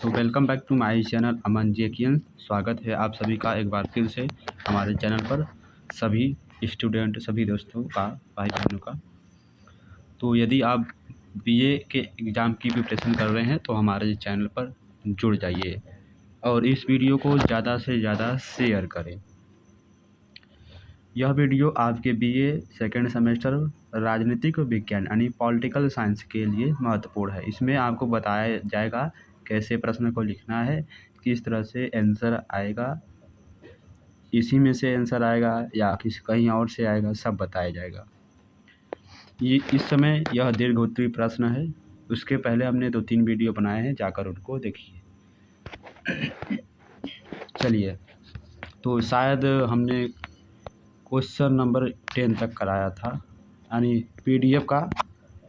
तो welcome back to my channel Aman जेकियन। स्वागत है आप सभी का एक बार फिर से हमारे चैनल पर, सभी स्टूडेंट, सभी दोस्तों का, भाई बहनों का। तो यदि आप बीए के एग्ज़ाम की प्रिपरेशन कर रहे हैं तो हमारे चैनल पर जुड़ जाइए और इस वीडियो को ज़्यादा से ज़्यादा शेयर करें। यह वीडियो आपके बीए सेकेंड सेमेस्टर राजनीतिक विज्ञान यानी पॉलिटिकल साइंस के लिए महत्वपूर्ण है। इसमें आपको बताया जाएगा कैसे प्रश्न को लिखना है, किस तरह से आंसर आएगा, इसी में से आंसर आएगा या कहीं और से आएगा, सब बताया जाएगा। ये इस समय यह दीर्घ उत्तरीय प्रश्न है। उसके पहले हमने 2-3 वीडियो बनाए हैं, जाकर उनको देखिए। चलिए, तो शायद हमने क्वेश्चन नंबर 10 तक कराया था, यानी पीडीएफ का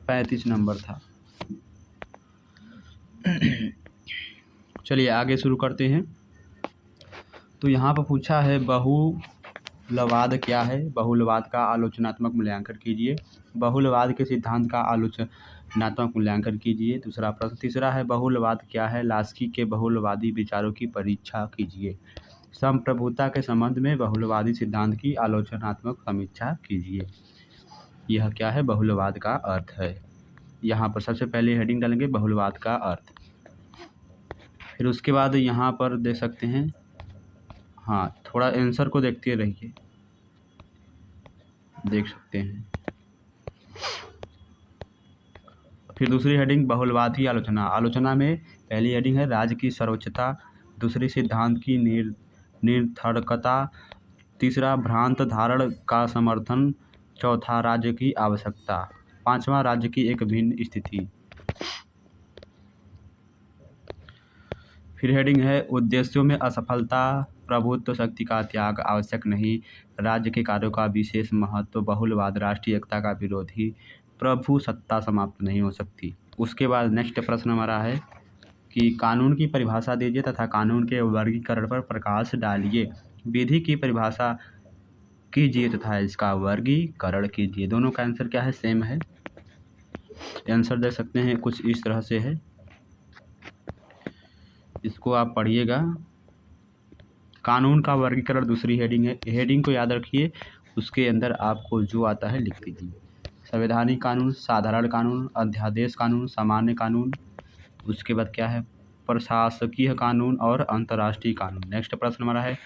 35 नंबर था। चलिए आगे शुरू करते हैं। तो यहाँ पर पूछा है बहुलवाद क्या है। बहुलवाद का आलोचनात्मक मूल्यांकन कीजिए। बहुलवाद के सिद्धांत का आलोचनात्मक मूल्यांकन कीजिए। दूसरा प्रश्न। तीसरा है बहुलवाद क्या है। लास्की के बहुलवादी विचारों की परीक्षा कीजिए। संप्रभुता के संबंध में बहुलवादी सिद्धांत की आलोचनात्मक समीक्षा कीजिए। यह क्या है, बहुलवाद का अर्थ है। यहाँ पर सबसे पहले हेडिंग डालेंगे बहुलवाद का अर्थ। फिर उसके बाद यहाँ पर देख सकते हैं, हाँ, थोड़ा आंसर को देखते रहिए, देख सकते हैं। फिर दूसरी हेडिंग बहुलवादी आलोचना। आलोचना में पहली हेडिंग है राज्य की सर्वोच्चता, दूसरी सिद्धांत की निरर्थकता, तीसरा भ्रांत धारण का समर्थन, चौथा राज्य की आवश्यकता, पांचवा राज्य की एक भिन्न स्थिति। फिर हेडिंग है उद्देश्यों में असफलता, प्रभुत्व शक्ति का त्याग आवश्यक नहीं, राज्य के कार्यों का विशेष महत्व, बहुलवाद राष्ट्रीय एकता का विरोधी, प्रभु सत्ता समाप्त नहीं हो सकती। उसके बाद नेक्स्ट प्रश्न हमारा है कि कानून की परिभाषा दीजिए तथा कानून के वर्गीकरण पर प्रकाश डालिए। विधि की परिभाषा कीजिए तथा इसका वर्गीकरण कीजिए। दोनों का आंसर क्या है, सेम है। आंसर दे सकते हैं कुछ इस तरह से है, इसको आप पढ़िएगा। कानून का वर्गीकरण दूसरी हेडिंग है। हेडिंग को याद रखिए, उसके अंदर आपको जो आता है लिख दीजिए। संवैधानिक कानून, साधारण कानून, अध्यादेश कानून, सामान्य कानून। उसके बाद क्या है, प्रशासकीय कानून और अंतर्राष्ट्रीय कानून। नेक्स्ट प्रश्न हमारा है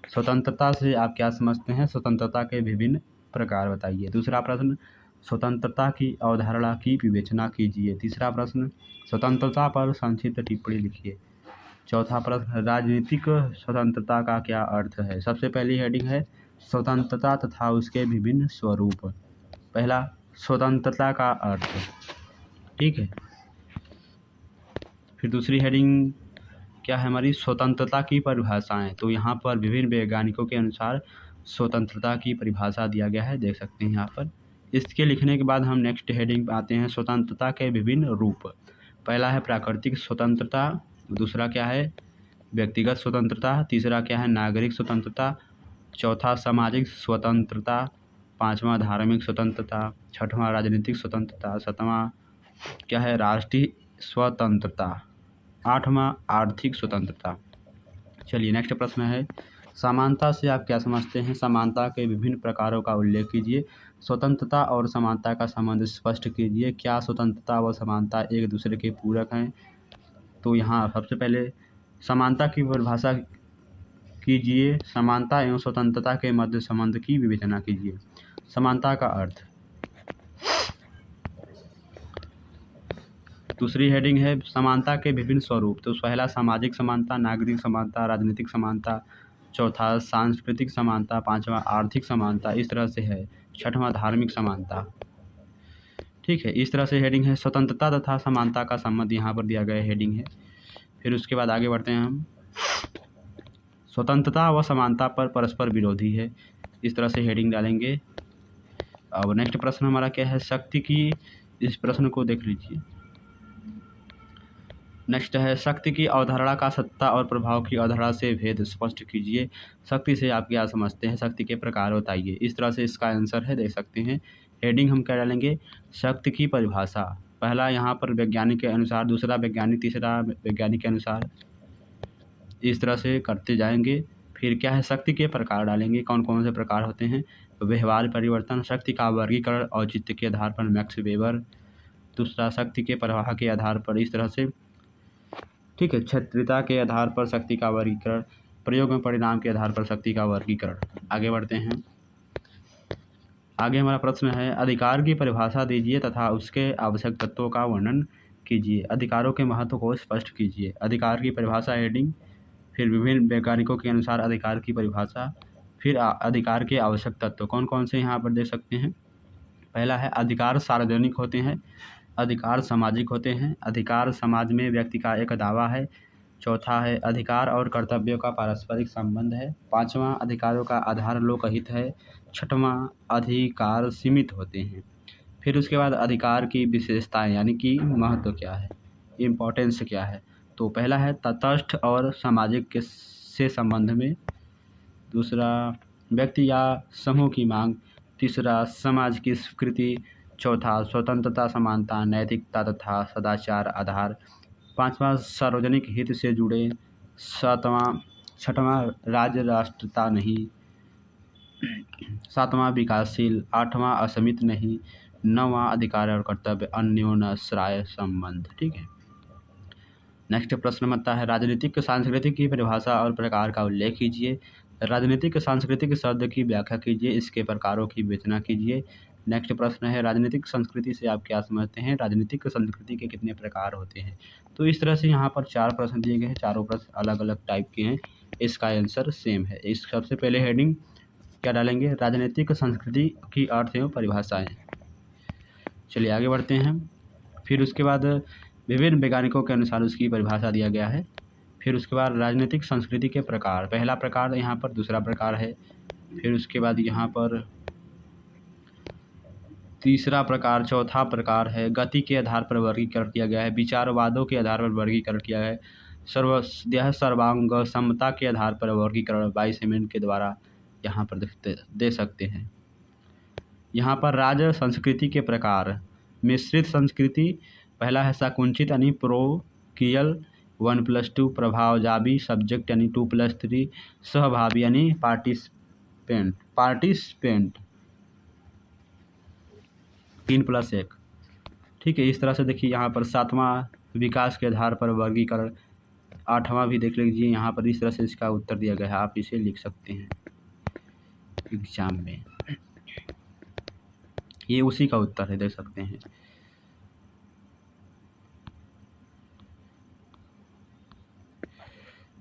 स्वतंत्रता से आप क्या समझते हैं। स्वतंत्रता के विभिन्न प्रकार बताइए। दूसरा प्रश्न, स्वतंत्रता की अवधारणा की विवेचना कीजिए। तीसरा प्रश्न, स्वतंत्रता पर संक्षिप्त टिप्पणी लिखिए। चौथा प्रश्न, राजनीतिक स्वतंत्रता का क्या अर्थ है। सबसे पहली हेडिंग है स्वतंत्रता तथा उसके विभिन्न स्वरूप। पहला, स्वतंत्रता का अर्थ, ठीक है। फिर दूसरी हेडिंग क्या है हमारी, स्वतंत्रता की परिभाषाएं। तो यहाँ पर विभिन्न वैज्ञानिकों के अनुसार स्वतंत्रता की परिभाषा दिया गया है, देख सकते हैं यहाँ पर। इसके लिखने के बाद हम नेक्स्ट हेडिंग पे आते हैं, स्वतंत्रता के विभिन्न रूप। पहला है प्राकृतिक स्वतंत्रता, दूसरा क्या है व्यक्तिगत स्वतंत्रता, तीसरा क्या है नागरिक स्वतंत्रता, चौथा सामाजिक स्वतंत्रता, पांचवा धार्मिक स्वतंत्रता, छठवां राजनीतिक स्वतंत्रता, सातवां क्या है राष्ट्रीय स्वतंत्रता, आठवां आर्थिक स्वतंत्रता। चलिए नेक्स्ट प्रश्न है समानता से आप क्या समझते हैं। समानता के विभिन्न प्रकारों का उल्लेख कीजिए। स्वतंत्रता और समानता का संबंध स्पष्ट कीजिए। क्या स्वतंत्रता व समानता एक दूसरे के पूरक हैं। तो यहाँ सबसे पहले समानता की परिभाषा कीजिए। समानता एवं स्वतंत्रता के मध्य संबंध की विवेचना कीजिए। समानता का अर्थ। दूसरी हेडिंग है समानता के विभिन्न स्वरूप। तो पहला सामाजिक समानता, नागरिक समानता, राजनीतिक समानता, चौथा सांस्कृतिक समानता, पांचवा आर्थिक समानता, इस तरह से है। छठवां धार्मिक समानता, ठीक है। इस तरह से हेडिंग है। स्वतंत्रता तथा समानता का संबंध यहाँ पर दिया गया हेडिंग है। फिर उसके बाद आगे बढ़ते हैं हम, स्वतंत्रता व समानता पर परस्पर विरोधी है, इस तरह से हेडिंग डालेंगे। अब नेक्स्ट प्रश्न हमारा क्या है, शक्ति की, इस प्रश्न को देख लीजिए। नेक्स्ट है शक्ति की अवधारणा का सत्ता और प्रभाव की अवधारणा से भेद स्पष्ट कीजिए। शक्ति से आप क्या समझते हैं, शक्ति के प्रकार बताइए। इस तरह से इसका आंसर है, देख सकते हैं। हेडिंग हम क्या डालेंगे, शक्ति की परिभाषा। पहला यहाँ पर वैज्ञानिक के अनुसार, दूसरा वैज्ञानिक, तीसरा वैज्ञानिक के अनुसार, इस तरह से करते जाएंगे। फिर क्या है, शक्ति के प्रकार डालेंगे, कौन कौन से प्रकार होते हैं। व्यवहार परिवर्तन, शक्ति का वर्गीकरण औचित्य के आधार पर मैक्स वेबर। दूसरा, शक्ति के प्रवाह के आधार पर, इस तरह से, ठीक है। क्षेत्रता के आधार पर शक्ति का वर्गीकरण, प्रयोग में परिणाम के आधार पर शक्ति का वर्गीकरण। आगे बढ़ते हैं। आगे हमारा प्रश्न है, अधिकार की परिभाषा दीजिए तथा उसके आवश्यक तत्वों का वर्णन कीजिए। अधिकारों के महत्व को स्पष्ट कीजिए। अधिकार की परिभाषा हेडिंग, फिर विभिन्न वैज्ञानिकों के अनुसार अधिकार की परिभाषा, फिर अधिकार के आवश्यक तत्व कौन कौन से यहाँ पर देख सकते हैं। पहला है, अधिकार सार्वजनिक होते हैं, अधिकार सामाजिक होते हैं, अधिकार समाज में व्यक्ति का एक दावा है। चौथा है, अधिकार और कर्तव्यों का पारस्परिक संबंध है। पांचवा, अधिकारों का आधार लोकहित है। छठवां, अधिकार सीमित होते हैं। फिर उसके बाद अधिकार की विशेषताएं यानी कि महत्व क्या है, इम्पोर्टेंस क्या है। तो पहला है, तटस्थ और सामाजिक के से संबंध में। दूसरा, व्यक्ति या समूह की मांग। तीसरा, समाज की स्वीकृति। चौथा, स्वतंत्रता, समानता, नैतिकता तथा सदाचार आधार। पांचवा, सार्वजनिक हित से जुड़े। छठवां, राज्य राष्ट्रता नहीं। सातवां, विकासशील। आठवां, असीमित नहीं। नौवां, अधिकार और कर्तव्य अन्योन्याश्रय संबंध। ठीक है। नेक्स्ट प्रश्न आता है, राजनीतिक सांस्कृतिक की परिभाषा और प्रकार का उल्लेख कीजिए। राजनीतिक सांस्कृतिक शब्द की व्याख्या कीजिए, इसके प्रकारों की विवेचना कीजिए। नेक्स्ट प्रश्न है, राजनीतिक संस्कृति से आप क्या समझते हैं। राजनीतिक संस्कृति के कितने प्रकार होते हैं। तो इस तरह से यहाँ पर 4 प्रश्न दिए गए हैं, चारों प्रश्न अलग अलग टाइप के हैं, इसका आंसर सेम है। इस सबसे पहले हेडिंग क्या डालेंगे, राजनीतिक संस्कृति की अर्थ एवं परिभाषाएं। चलिए आगे बढ़ते हैं। फिर उसके बाद विभिन्न वैज्ञानिकों के अनुसार उसकी परिभाषा दिया गया है। फिर उसके बाद राजनीतिक संस्कृति के प्रकार, पहला प्रकार यहाँ पर, दूसरा प्रकार है। फिर उसके बाद यहाँ पर तीसरा प्रकार, चौथा प्रकार है। गति के आधार पर वर्गीकरण किया गया है। विचारवादों के आधार पर वर्गीकरण किया है। सर्वांग समता के आधार पर वर्गीकरण वाइसमेन के द्वारा यहाँ पर दे सकते हैं। यहाँ पर राज्य संस्कृति के प्रकार, मिश्रित संस्कृति, पहला है संकुचित यानी प्रोकियल 1+2, प्रभावजाबी सब्जेक्ट यानी 2+3, सहभागी यानी पार्टिसिपेंट 3+1। ठीक है। इस तरह से देखिए यहाँ पर सातवां, विकास के आधार पर वर्गीकरण। आठवां भी देख लीजिए यहाँ पर, इस तरह से इसका उत्तर दिया गया है, आप इसे लिख सकते हैं एग्जाम में, ये उसी का उत्तर है, देख सकते हैं।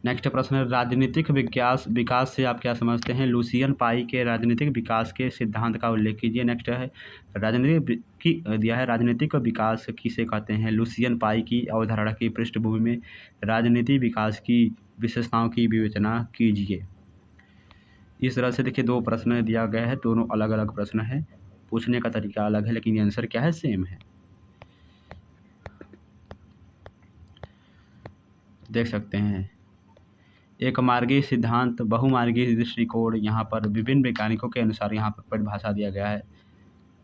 नेक्स्ट प्रश्न है, राजनीतिक विकास से आप क्या समझते हैं। लुसियन पाई के राजनीतिक विकास के सिद्धांत का उल्लेख कीजिए। नेक्स्ट है, राजनीतिक विकास किसे कहते हैं। लुसियन पाई की अवधारणा की पृष्ठभूमि में राजनीतिक विकास की विशेषताओं की विवेचना कीजिए। इस तरह से देखिए 2 प्रश्न दिया गया है, दोनों अलग अलग प्रश्न है, पूछने का तरीका अलग है, लेकिन आंसर क्या है, सेम है। देख सकते हैं, एक मार्गीय सिद्धांत, बहुमार्गीय दृष्टिकोण, यहाँ पर विभिन्न वैज्ञानिकों के अनुसार यहाँ पर परिभाषा दिया गया है।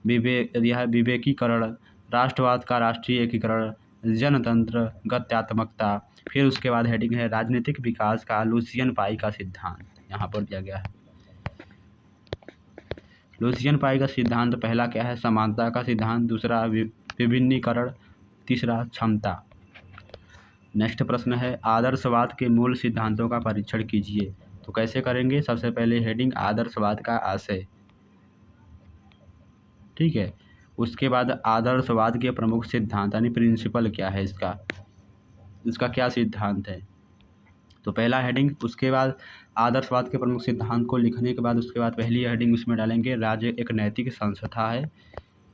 विवेकीकरण, राष्ट्रवाद का राष्ट्रीय एकीकरण, जनतंत्र, गत्यात्मकता। फिर उसके बाद हेडिंग है, राजनीतिक विकास का लुसियन पाई का सिद्धांत, यहाँ पर दिया गया है। लुसियन पाई का सिद्धांत पहला क्या है, समानता का सिद्धांत। दूसरा, विभिन्नीकरण। तीसरा, क्षमता। नेक्स्ट प्रश्न है, आदर्शवाद के मूल सिद्धांतों का परीक्षण कीजिए। तो कैसे करेंगे, सबसे पहले हेडिंग आदर्शवाद का आशय। ठीक है। उसके बाद आदर्शवाद के प्रमुख सिद्धांत यानी प्रिंसिपल क्या है, इसका क्या सिद्धांत है। तो पहला हेडिंग, उसके बाद आदर्शवाद के प्रमुख सिद्धांत को लिखने के बाद उसके बाद पहली हेडिंग उसमें डालेंगे, राज्य एक नैतिक संस्था है।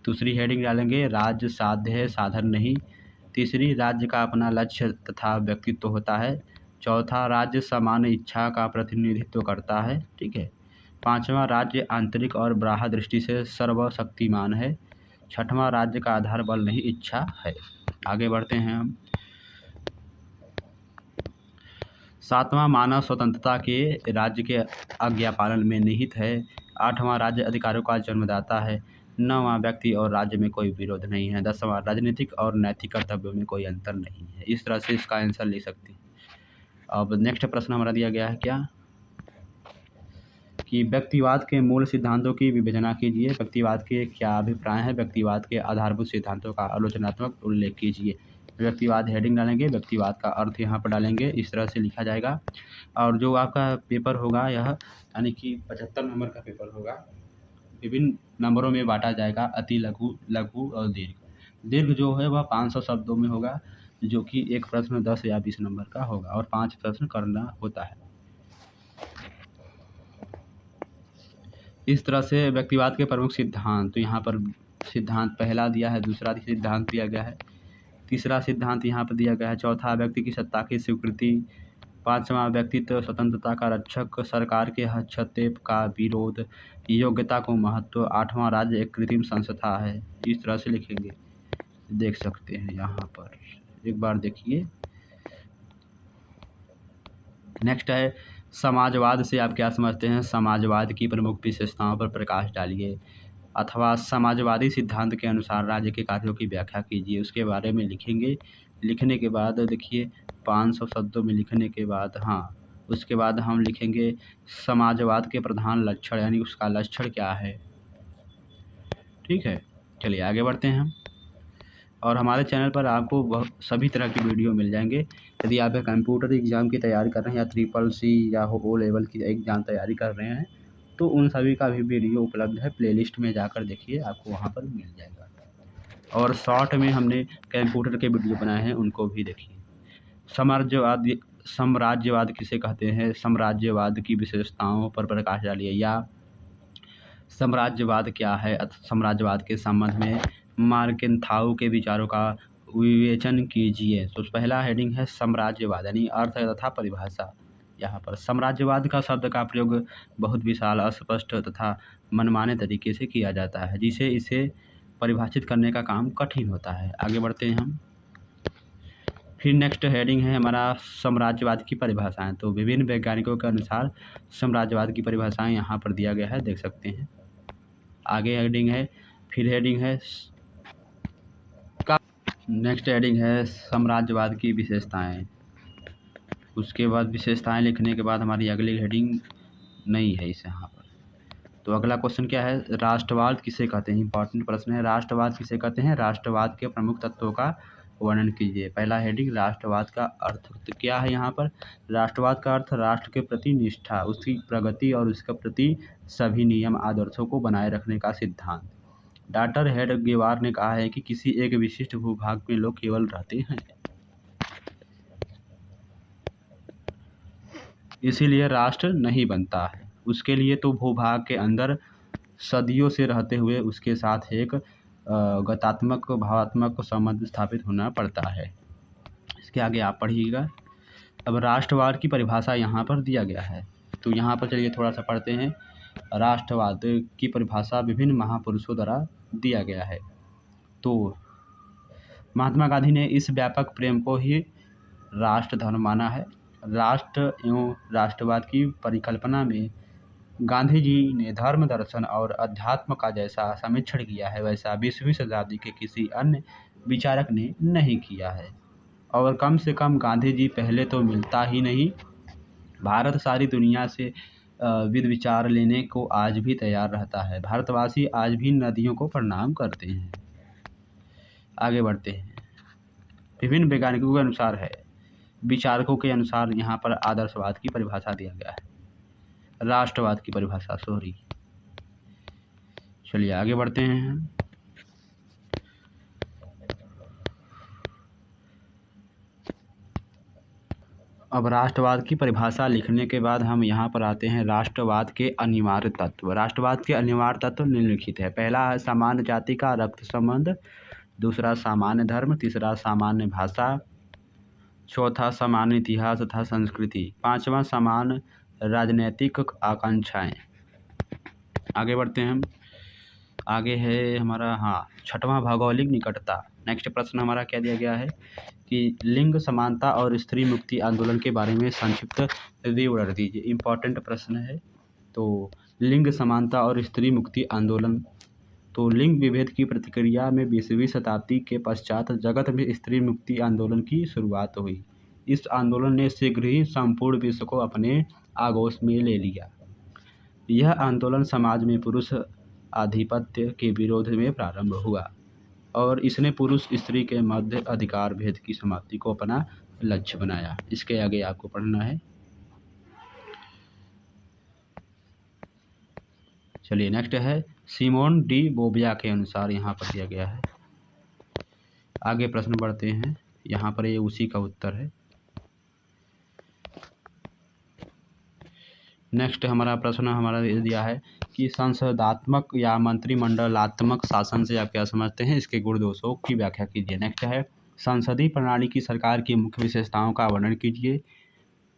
दूसरी हेडिंग डालेंगे, राज्य साध्य है, साधन नहीं। तीसरी, राज्य का अपना लक्ष्य तथा व्यक्तित्व होता है। चौथा, राज्य सामान्य इच्छा का प्रतिनिधित्व करता है। ठीक है। पांचवा, राज्य आंतरिक और बाह्य दृष्टि से सर्वशक्तिमान है। छठवां, राज्य का आधार बल नहीं इच्छा है। आगे बढ़ते हैं हम। सातवां, मानव स्वतंत्रता के राज्य के आज्ञा पालन में निहित है। आठवां, राज्य अधिकारों का जन्मदाता है। 9वां व्यक्ति और राज्य में कोई विरोध नहीं है। 10वां राजनीतिक और नैतिक कर्तव्यों में कोई अंतर नहीं है। इस तरह से इसका आंसर ले सकते हैं। अब नेक्स्ट प्रश्न हमारा दिया गया है क्या कि व्यक्तिवाद के मूल सिद्धांतों की विवेचना कीजिए। व्यक्तिवाद के क्या अभिप्राय हैं? व्यक्तिवाद के आधारभूत सिद्धांतों का आलोचनात्मक उल्लेख कीजिए। व्यक्तिवाद हेडिंग डालेंगे, व्यक्तिवाद का अर्थ यहाँ पर डालेंगे, इस तरह से लिखा जाएगा। और जो आपका पेपर होगा यह यानी कि 75 नंबर का पेपर होगा, विभिन्न नंबरों में बांटा जाएगा, अति लघु, लघु और दीर्घ। दीर्घ जो है वह 500 शब्दों में होगा, जो कि एक प्रश्न 10 या 20 नंबर का होगा और 5 प्रश्न करना होता है। इस तरह से व्यक्तिवाद के प्रमुख सिद्धांत, तो यहाँ पर सिद्धांत पहला दिया है, दूसरा सिद्धांत दिया गया है, तीसरा सिद्धांत यहाँ पर दिया गया है, चौथा व्यक्ति की सत्ता की स्वीकृति, पांचवां व्यक्तित्व स्वतंत्रता का रक्षक, सरकार के हस्तक्षेप का विरोध, योग्यता को महत्व, आठवां राज्य एक कृत्रिम संस्था है। इस तरह से लिखेंगे, देख सकते हैं यहाँ पर, एक बार देखिए। नेक्स्ट है समाजवाद से आप क्या समझते हैं? समाजवाद की प्रमुख विशेषताओं पर प्रकाश डालिए, अथवा समाजवादी सिद्धांत के अनुसार राज्य के कार्यों की व्याख्या कीजिए, उसके बारे में लिखेंगे। लिखने के बाद देखिए 500 शब्दों में लिखने के बाद उसके बाद हम लिखेंगे समाजवाद के प्रधान लक्षण, यानी उसका लक्षण क्या है। ठीक है, चलिए आगे बढ़ते हैं हम। और हमारे चैनल पर आपको बहुत सभी तरह की वीडियो मिल जाएंगे। यदि आप कंप्यूटर एग्ज़ाम की तैयारी कर रहे हैं या CCC या ओ लेवल की एग्ज़ाम तैयारी कर रहे हैं तो उन सभी का भी वीडियो उपलब्ध है, प्लेलिस्ट में जाकर देखिए, आपको वहाँ पर मिल जाएगा। और शॉर्ट में हमने कंप्यूटर के वीडियो बनाए हैं, उनको भी देखिए। साम्राज्यवाद किसे कहते हैं? साम्राज्यवाद की विशेषताओं पर प्रकाश डालिए, या साम्राज्यवाद क्या है, साम्राज्यवाद के संबंध में मार्केंथाउ के विचारों का विवेचन कीजिए। तो पहला हेडिंग है साम्राज्यवाद, यानी अर्थ तथा परिभाषा। यहाँ पर साम्राज्यवाद का शब्द का प्रयोग बहुत विशाल, अस्पष्ट तथा मनमाने तरीके से किया जाता है, जिसे इसे परिभाषित करने का काम कठिन होता है। आगे बढ़ते हैं हम। फिर नेक्स्ट हेडिंग है हमारा साम्राज्यवाद की परिभाषाएं। तो विभिन्न वैज्ञानिकों के अनुसार साम्राज्यवाद की परिभाषाएं यहाँ पर दिया गया है, देख सकते हैं। आगे हेडिंग है, फिर हेडिंग है नेक्स्ट हेडिंग है साम्राज्यवाद की विशेषताएं। उसके बाद विशेषताएं लिखने के बाद हमारी अगली हेडिंग नहीं है इस यहाँ पर। तो अगला क्वेश्चन क्या है? राष्ट्रवाद किसे कहते हैं? इंपॉर्टेंट प्रश्न है। राष्ट्रवाद किसे कहते हैं? राष्ट्रवाद के प्रमुख तत्वों का वर्णन कीजिए। पहला हेडिंग राष्ट्रवाद का अर्थ। तो क्या है यहाँ पर? राष्ट्रवाद का अर्थ राष्ट्र के प्रति निष्ठा, उसकी प्रगति और उसके प्रति सभी नियम आदर्शों को बनाए रखने का सिद्धांत। डॉक्टर हेडगेवार ने कहा है कि किसी एक विशिष्ट भूभाग में लोग केवल रहते हैं, इसीलिए राष्ट्र नहीं बनता है। उसके लिए तो भूभाग के अंदर सदियों से रहते हुए उसके साथ एक गतात्मक भावात्मक संबंध स्थापित होना पड़ता है। इसके आगे आप पढ़िएगा। अब राष्ट्रवाद की परिभाषा यहाँ पर दिया गया है, तो यहाँ पर चलिए थोड़ा सा पढ़ते हैं। राष्ट्रवाद की परिभाषा विभिन्न महापुरुषों द्वारा दिया गया है। तो महात्मा गांधी ने इस व्यापक प्रेम को ही राष्ट्र धर्म माना है। राष्ट्र एवं राष्ट्रवाद की परिकल्पना में गांधी जी ने धर्म, दर्शन और अध्यात्म का जैसा समीक्षण किया है, वैसा 20वीं शताब्दी के किसी अन्य विचारक ने नहीं किया है। और कम से कम गांधी जी पहले तो मिलता ही नहीं, भारत सारी दुनिया से विद विचार लेने को आज भी तैयार रहता है। भारतवासी आज भी नदियों को प्रणाम करते हैं। आगे बढ़ते हैं। विभिन्न वैज्ञानिकों के अनुसार है, विचारकों के अनुसार यहाँ पर आदर्शवाद की परिभाषा दिया गया है, राष्ट्रवाद की परिभाषा, सॉरी। चलिए आगे बढ़ते हैं। अब राष्ट्रवाद की परिभाषा लिखने के बाद हम यहाँ पर आते हैं राष्ट्रवाद के अनिवार्य तत्व। राष्ट्रवाद के अनिवार्य तत्व निम्नलिखित है। पहला है सामान्य जाति का रक्त संबंध, दूसरा सामान्य धर्म, तीसरा सामान्य भाषा, चौथा सामान्य इतिहास तथा संस्कृति, पांचवा समान राजनीतिक आकांक्षाएं। आगे बढ़ते हैं हम। आगे है हमारा छठवां भौगोलिक निकटता। नेक्स्ट प्रश्न हमारा क्या दिया गया है कि लिंग समानता और स्त्री मुक्ति आंदोलन के बारे में संक्षिप्त विवरण दीजिए। इम्पॉर्टेंट प्रश्न है। तो लिंग समानता और स्त्री मुक्ति आंदोलन तो लिंग विभेद की प्रतिक्रिया में 20वीं शताब्दी के पश्चात जगत में स्त्री मुक्ति आंदोलन की शुरुआत हुई। इस आंदोलन ने शीघ्र ही संपूर्ण विश्व को अपने आगोश में ले लिया। यह आंदोलन समाज में पुरुष आधिपत्य के विरोध में प्रारंभ हुआ और इसने पुरुष स्त्री के मध्य अधिकार भेद की समाप्ति को अपना लक्ष्य बनाया। इसके आगे आपको पढ़ना है। चलिए नेक्स्ट है सिमोन डी बोविया के अनुसार यहाँ पर दिया गया है। आगे प्रश्न बढ़ते हैं। यहाँ पर ये उसी का उत्तर है। नेक्स्ट हमारा प्रश्न हमारा दिया है कि संसदात्मक या मंत्रिमंडलात्मक शासन से आप क्या समझते हैं, इसके गुण दोषों की व्याख्या कीजिए। नेक्स्ट है संसदीय प्रणाली की सरकार की मुख्य विशेषताओं का वर्णन कीजिए,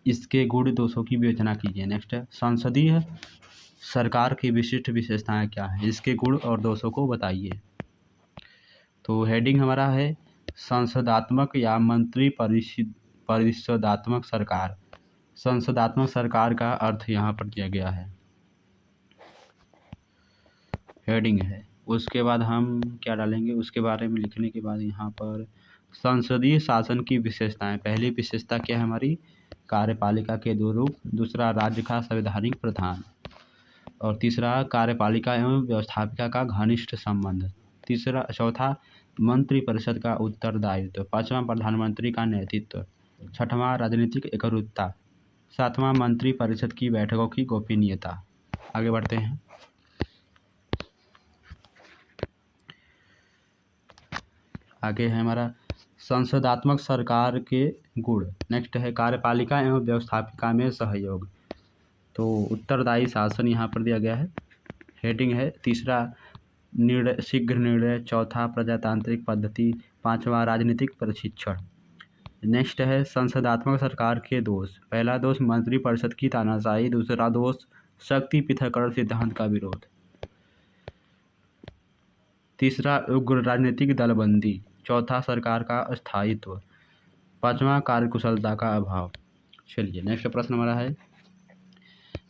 इसके गुण दोषों की विवेचना कीजिए। नेक्स्ट है संसदीय सरकार की विशिष्ट विशेषताएं क्या हैं, इसके गुण और दोषों को बताइए। तो हेडिंग हमारा है संसदात्मक या मंत्री परिषदात्मक सरकार। संसदात्मक सरकार का अर्थ यहाँ पर दिया गया है, हेडिंग है। उसके बाद हम क्या डालेंगे, उसके बारे में लिखने के बाद यहाँ पर संसदीय शासन की विशेषताएं। पहली विशेषता क्या है हमारी, कार्यपालिका के दो रूप। दूसरा राज्य का संवैधानिक प्रधान। और तीसरा कार्यपालिका एवं व्यवस्थापिका का घनिष्ठ संबंध। चौथा मंत्रिपरिषद का उत्तरदायित्व। पांचवा प्रधानमंत्री का नेतृत्व। छठवां राजनीतिक एकरूपता। सातवां मंत्रिपरिषद की बैठकों की गोपनीयता। आगे बढ़ते हैं। आगे है हमारा संसदात्मक सरकार के गुण। नेक्स्ट है कार्यपालिका एवं व्यवस्थापिका में सहयोग। तो उत्तरदायी शासन यहाँ पर दिया गया है, हेडिंग है। तीसरा शीघ्र निर्णय। चौथा प्रजातांत्रिक पद्धति। पांचवा राजनीतिक प्रशिक्षण। नेक्स्ट है संसदात्मक सरकार के दोष। पहला दोष मंत्रिपरिषद की तानाशाही। दूसरा दोष शक्ति पृथक्करण सिद्धांत का विरोध। तीसरा उग्र राजनीतिक दलबंदी। चौथा सरकार का अस्थायित्व। पांचवा कार्यकुशलता का अभाव। चलिए नेक्स्ट प्रश्न हमारा है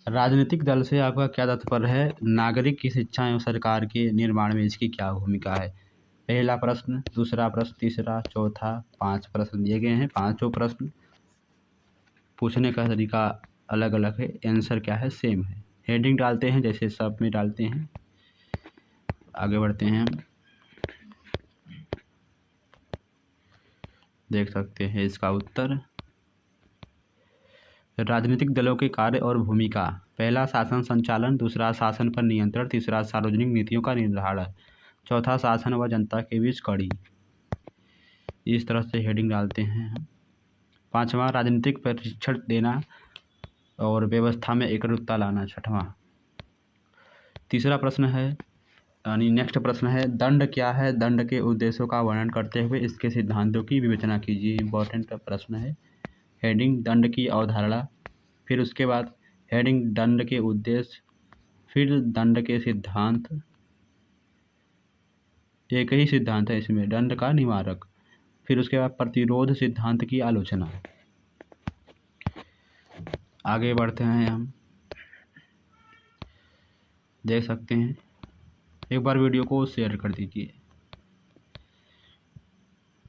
राजनीतिक दल से आपका क्या तात्पर्य है, नागरिक की शिक्षा एवं सरकार के निर्माण में इसकी क्या भूमिका है। पहला प्रश्न, दूसरा प्रश्न, तीसरा, चौथा, 5 प्रश्न दिए गए हैं। पांचों प्रश्न पूछने का तरीका अलग अलग है, आंसर क्या है, सेम है। हेडिंग डालते हैं जैसे सब में डालते हैं। आगे बढ़ते हैं, देख सकते हैं इसका उत्तर। राजनीतिक दलों के कार्य और भूमिका। पहला शासन संचालन। दूसरा शासन पर नियंत्रण। तीसरा सार्वजनिक नीतियों का निर्धारण। चौथा शासन व जनता के बीच कड़ी। इस तरह से हेडिंग डालते हैं हम। पांचवा राजनीतिक प्रशिक्षण देना और व्यवस्था में एकरूपता लाना। छठवां। तीसरा प्रश्न है यानी नेक्स्ट प्रश्न है दंड क्या है, दंड के उद्देश्यों का वर्णन करते हुए इसके सिद्धांतों की विवेचना कीजिए। इंपॉर्टेंट प्रश्न है। हेडिंग दंड की अवधारणा, फिर उसके बाद हेडिंग दंड के उद्देश्य, फिर दंड के सिद्धांत। एक ही सिद्धांत है इसमें, दंड का निवारक। फिर उसके बाद प्रतिरोध सिद्धांत की आलोचना। आगे बढ़ते हैं हम, देख सकते हैं। एक बार वीडियो को शेयर कर दीजिए।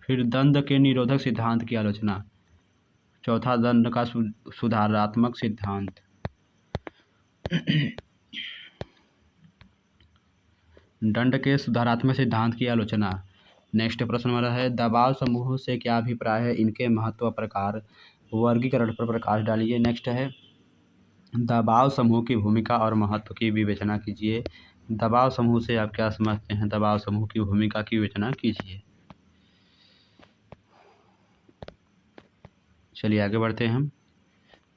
फिर दंड के निरोधक सिद्धांत की आलोचना। चौथा दंड का सुधारात्मक सिद्धांत। दंड के सुधारात्मक सिद्धांत की आलोचना। नेक्स्ट प्रश्न हमारा है दबाव समूहों से क्या अभिप्राय है, इनके महत्व, प्रकार, वर्गीकरण पर प्रकाश डालिए। नेक्स्ट है दबाव समूह की भूमिका और महत्व की विवेचना कीजिए। दबाव समूह से आप क्या समझते हैं, दबाव समूह की भूमिका की विवेचना कीजिए। चलिए आगे बढ़ते हैं हम।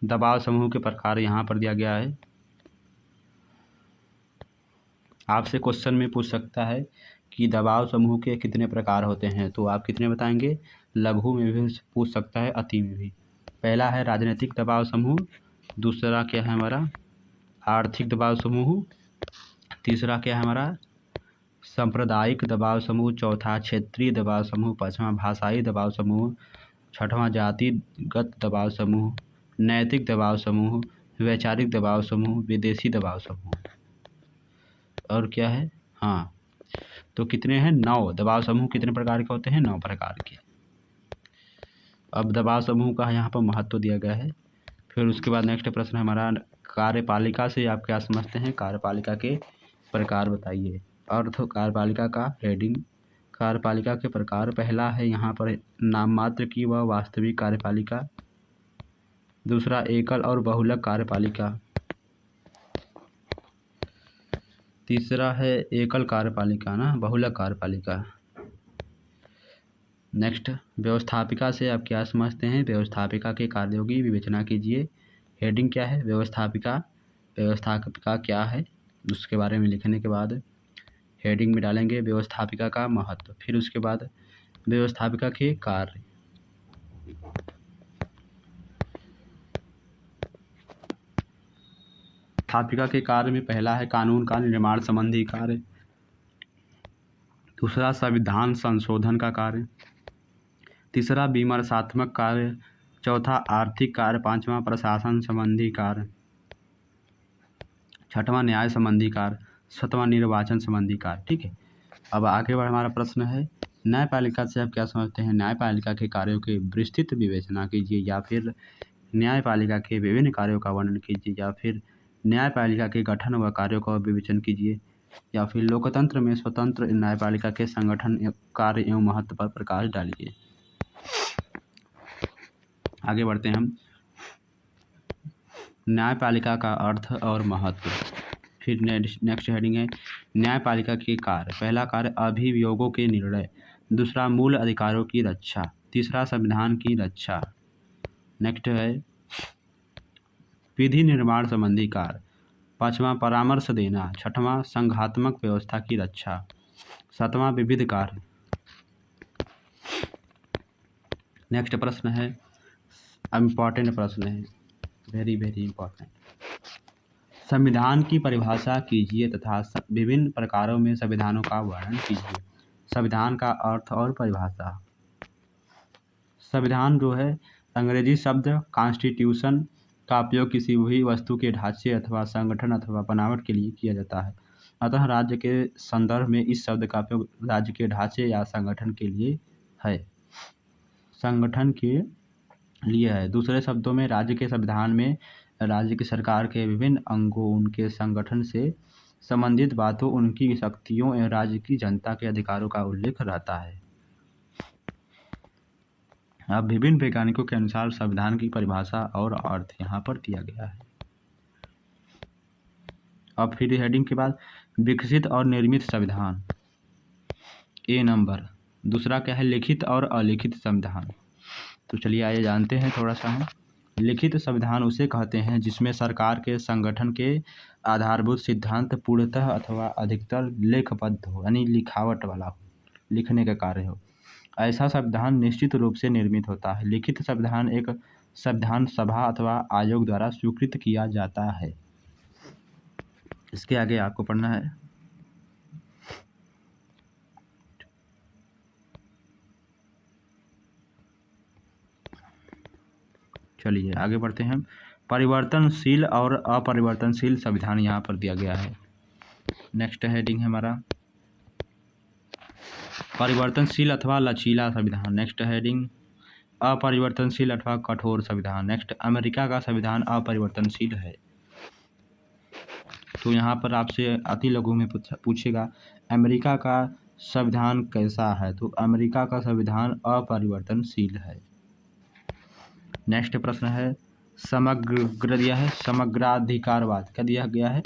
दबाव समूह के प्रकार यहाँ पर दिया गया है। आपसे क्वेश्चन में पूछ सकता है कि दबाव समूह के कितने प्रकार होते हैं, तो आप कितने बताएंगे। लघु में भी पूछ सकता है, अति में भी। पहला है राजनीतिक दबाव समूह। दूसरा क्या है हमारा आर्थिक दबाव समूह। तीसरा क्या है हमारा सांप्रदायिक दबाव समूह। चौथा क्षेत्रीय दबाव समूह। पांचवा भाषाई दबाव समूह। छठवां जातिगत दबाव समूह। नैतिक दबाव समूह। वैचारिक दबाव समूह। विदेशी दबाव समूह। और क्या है, हाँ तो कितने हैं? 9। दबाव समूह कितने प्रकार के होते हैं? 9 प्रकार के। अब दबाव समूह का यहाँ पर महत्व दिया गया है। फिर उसके बाद नेक्स्ट प्रश्न हमारा, कार्यपालिका से आप क्या समझते हैं? कार्यपालिका के प्रकार बताइए। अर्थ कार्यपालिका का हेडिंग, कार्यपालिका के प्रकार, पहला है यहाँ पर नाम मात्र की व वास्तविक कार्यपालिका। दूसरा एकल और बहुलक कार्यपालिका। तीसरा है एकल कार्यपालिका ना, बहुलक कार्यपालिका। नेक्स्ट, व्यवस्थापिका से आप क्या समझते हैं? व्यवस्थापिका के कार्यों की विवेचना कीजिए। हेडिंग क्या है? व्यवस्थापिका। व्यवस्थापिका क्या है उसके बारे में लिखने के बाद हेडिंग में डालेंगे व्यवस्थापिका का महत्व। फिर उसके बाद व्यवस्थापिका के कार्य। व्यवस्थापिका के कार्य में पहला है कानून का निर्माण संबंधी कार्य। दूसरा संविधान संशोधन का कार्य। तीसरा विमर्शात्मक कार्य। चौथा आर्थिक कार्य। पांचवा प्रशासन संबंधी कार्य। छठवां न्याय संबंधी कार्य। सातवां निर्वाचन संबंधी कार्य। ठीक है, अब आगे बढ़ हमारा प्रश्न है, न्यायपालिका से आप क्या समझते हैं? न्यायपालिका के कार्यों की विस्तृत विवेचना कीजिए, या फिर न्यायपालिका के विभिन्न कार्यों का वर्णन कीजिए, या फिर न्यायपालिका के गठन व कार्यों का विवेचन कीजिए, या फिर लोकतंत्र में स्वतंत्र न्यायपालिका के संगठन, कार्य एवं महत्व पर प्रकाश डालिए। आगे बढ़ते हैं हम, न्यायपालिका का अर्थ और महत्व। फिर नेक्स्ट हेडिंग है न्यायपालिका के कार्य। पहला कार्य अभियोगों के निर्णय। दूसरा मूल अधिकारों की रक्षा। तीसरा संविधान की रक्षा। नेक्स्ट है विधि निर्माण संबंधी कार्य। पांचवा परामर्श देना। छठवां संघात्मक व्यवस्था की रक्षा। सातवां विविध कार्य। नेक्स्ट प्रश्न है, इम्पॉर्टेंट प्रश्न है, वेरी वेरी इम्पॉर्टेंट। संविधान की परिभाषा कीजिए तथा विभिन्न प्रकारों में संविधानों का वर्णन कीजिए। संविधान का अर्थ और परिभाषा। संविधान जो है अंग्रेजी शब्द कॉन्स्टिट्यूशन का उपयोग किसी भी वस्तु के ढांचे अथवा संगठन अथवा बनावट के लिए किया जाता है। अतः राज्य के संदर्भ में इस शब्द का उपयोग राज्य के ढांचे या संगठन के लिए है, संगठन के लिए है। दूसरे शब्दों में राज्य के संविधान में राज्य की सरकार के विभिन्न अंगों, उनके संगठन से संबंधित बातों, उनकी शक्तियों एवं राज्य की जनता के अधिकारों का उल्लेख रहता है। अब विभिन्न वैज्ञानिकों के अनुसार संविधान की परिभाषा और अर्थ यहाँ पर दिया गया है। अब फिर हेडिंग के बाद विकसित और निर्मित संविधान, ए नंबर। दूसरा क्या है? लिखित और अलिखित संविधान। तो चलिए आइए जानते हैं थोड़ा सा हम। लिखित संविधान उसे कहते हैं जिसमें सरकार के संगठन के आधारभूत सिद्धांत पूर्णतः अथवा अधिकतर लेखबद्ध हो, यानी लिखावट वाला हो, लिखने का कार्य हो। ऐसा संविधान निश्चित रूप से निर्मित होता है। लिखित संविधान एक संविधान सभा अथवा आयोग द्वारा स्वीकृत किया जाता है। इसके आगे आपको पढ़ना है, चलिए आगे बढ़ते हैं। परिवर्तनशील और अपरिवर्तनशील संविधान यहाँ पर दिया गया है। नेक्स्ट हेडिंग है हमारा परिवर्तनशील अथवा लचीला संविधान। नेक्स्ट हेडिंग अपरिवर्तनशील अथवा कठोर संविधान। नेक्स्ट अमेरिका का संविधान अपरिवर्तनशील है। तो यहाँ पर आपसे अति लघु में पूछेगा अमेरिका का संविधान कैसा है, तो अमेरिका का संविधान अपरिवर्तनशील है। नेक्स्ट प्रश्न है समग्र दिया है समग्राधिकारवाद। क्या दिया गया है?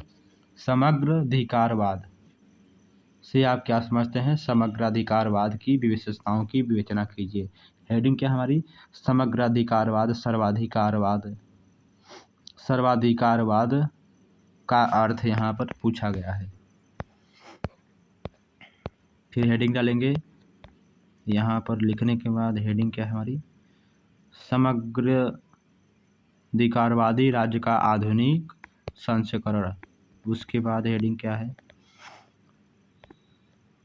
समग्राधिकारवाद से आप क्या समझते हैं? समग्राधिकारवाद की विशेषताओं की विवेचना कीजिए। हेडिंग क्या हमारी? समग्राधिकारवाद, सर्वाधिकारवाद। सर्वाधिकारवाद का अर्थ यहाँ पर पूछा गया है। फिर हेडिंग डालेंगे, यहाँ पर लिखने के बाद हेडिंग क्या है हमारी? समग्राधिकारवादी राज्य का आधुनिक संस्करण। उसके बाद हेडिंग क्या है?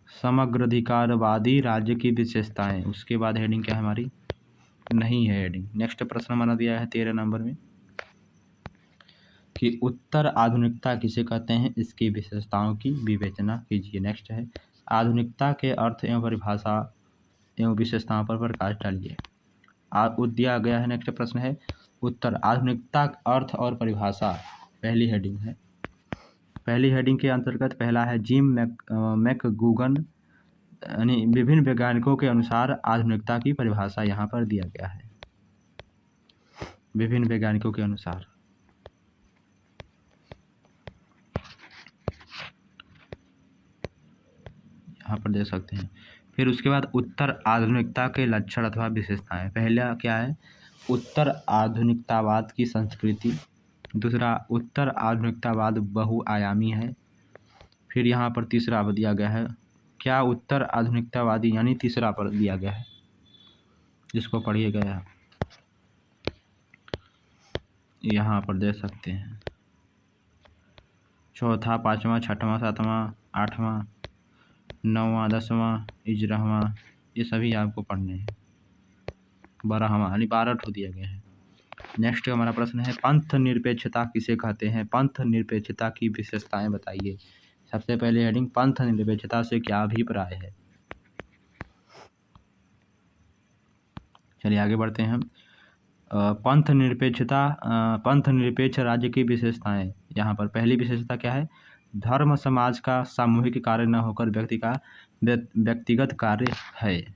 समग्राधिकारवादी राज्य की विशेषताएं। उसके बाद हेडिंग क्या है हमारी? नहीं है हेडिंग। नेक्स्ट प्रश्न हमारा दिया है 13 नंबर में कि उत्तर आधुनिकता किसे कहते हैं, इसकी विशेषताओं की विवेचना कीजिए। नेक्स्ट है आधुनिकता के अर्थ एवं परिभाषा एवं विशेषताओं पर प्रकाश डालिए। दिया गया है नेक्स्ट प्रश्न है उत्तर आधुनिकता अर्थ और परिभाषा। पहली हेडिंग है। पहली हेडिंग के अंतर्गत पहला है जिम मैकगुगन यानी विभिन्न वैज्ञानिकों के अनुसार आधुनिकता की परिभाषा यहाँ पर दिया गया है। विभिन्न वैज्ञानिकों के अनुसार यहाँ पर देख सकते हैं। फिर उसके बाद उत्तर आधुनिकता के लक्षण अथवा विशेषताएं। पहला क्या है उत्तर आधुनिकतावाद की संस्कृति। दूसरा उत्तर आधुनिकतावाद बहुआयामी है। फिर यहाँ पर तीसरा दिया गया है क्या उत्तर आधुनिकतावादी यानी तीसरा पर दिया गया है जिसको पढ़िए गया यहाँ पर देख सकते हैं। चौथा, पाँचवा, छठवां, सातवां, आठवां, नौवां, 10वां, 11वां ये सभी आपको पढ़ने हैं। 12वां यानी 12 ठो दिया गया है। नेक्स्ट हमारा प्रश्न है पंथ निरपेक्षता किसे कहते हैं? पंथ निरपेक्षता की विशेषताएं बताइए। सबसे पहले हेडिंग पंथ निरपेक्षता से क्या अभिप्राय है। चलिए आगे बढ़ते हैं हम। पंथ निरपेक्ष राज्य की विशेषताएं। यहाँ पर पहली विशेषता क्या है धर्म समाज का सामूहिक कार्य न होकर व्यक्ति का व्यक्तिगत कार्य है।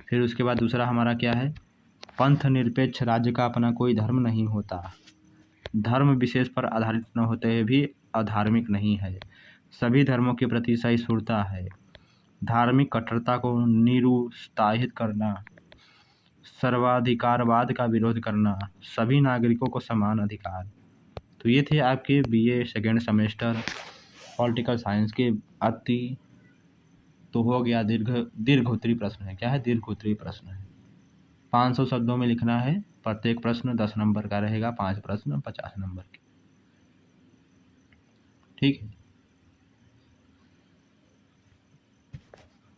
फिर उसके बाद दूसरा हमारा क्या है पंथ निरपेक्ष राज्य का अपना कोई धर्म नहीं होता। धर्म विशेष पर आधारित न होते हुए भी अधार्मिक नहीं है। सभी धर्मों के प्रति सहिष्णुता है। धार्मिक कट्टरता को निरुत्साहित करना, सर्वाधिकारवाद का विरोध करना, सभी नागरिकों को समान अधिकार। तो ये थे आपके BA second semester political science के अति तो हो गया दीर्घोत्तरी प्रश्न है। क्या है दीर्घोत्तरी प्रश्न है। 500 शब्दों में लिखना है। प्रत्येक प्रश्न 10 नंबर का रहेगा। 5 प्रश्न 50 नंबर के। ठीक है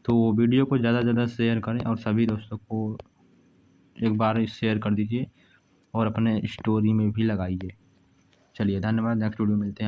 तो वीडियो को ज़्यादा से ज़्यादा शेयर करें और सभी दोस्तों को एक बार शेयर कर दीजिए और अपने स्टोरी में भी लगाइए। चलिए धन्यवाद। नेक्स्ट वीडियो मिलते हैं।